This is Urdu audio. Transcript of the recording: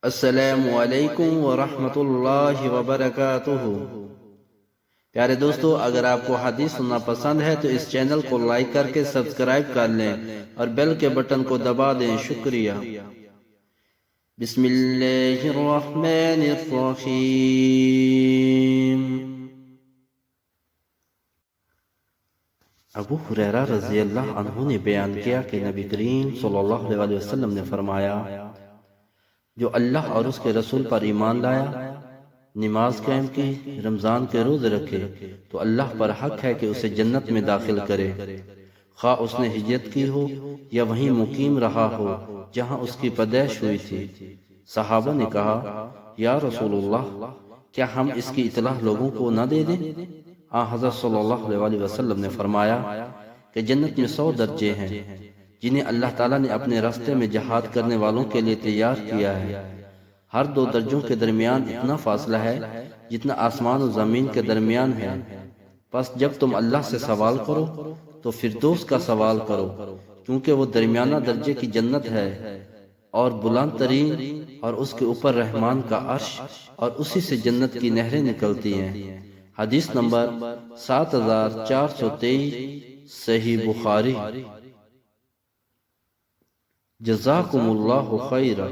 السلام علیکم ورحمۃ اللہ وبرکاتہ۔ پیارے دوستو، اگر آپ کو حدیث سننا پسند ہے تو اس چینل کو لائک کر کے سبسکرائب کر لیں اور بیل کے بٹن کو دبا دیں۔ شکریہ۔ بسم اللہ الرحمن الرحیم۔ ابو ہریرہ رضی اللہ عنہ نے بیان کیا کہ نبی کریم صلی اللہ علیہ وسلم نے فرمایا، جو اللہ اور اس کے رسول پر ایمان لایا، نماز قائم کی، رمضان کے روزے رکھے، تو اللہ پر حق ہے کہ اسے جنت میں داخل کرے، خواہ اس نے ہجرت کی ہو یا وہیں مقیم رہا ہو جہاں اس کی پیدائش ہوئی تھی۔ صحابہ نے کہا، یا رسول اللہ، کیا ہم اس کی اطلاع لوگوں کو نہ دے دیں؟ حضرت صلی اللہ علیہ وسلم نے فرمایا کہ جنت میں 100 درجے ہیں جنہیں اللہ تعالیٰ نے اپنے راستے میں جہاد کرنے والوں کے لیے تیار کیا ہے۔ ہر 2 درجوں کے درمیان اتنا فاصلہ ہے جتنا آسمان و زمین کے درمیان ہے۔ پس جب تم اللہ سے سوال کرو تو فردوس کا سوال کرو، کیونکہ وہ درمیانہ درجے کی جنت ہے اور بلند ترین، اور اس کے اوپر رحمان کا عرش، اور اسی سے جنت کی نہریں نکلتی ہیں۔ حدیث نمبر 7423، صحیح بخاری۔ جزاکم اللہ خیرا۔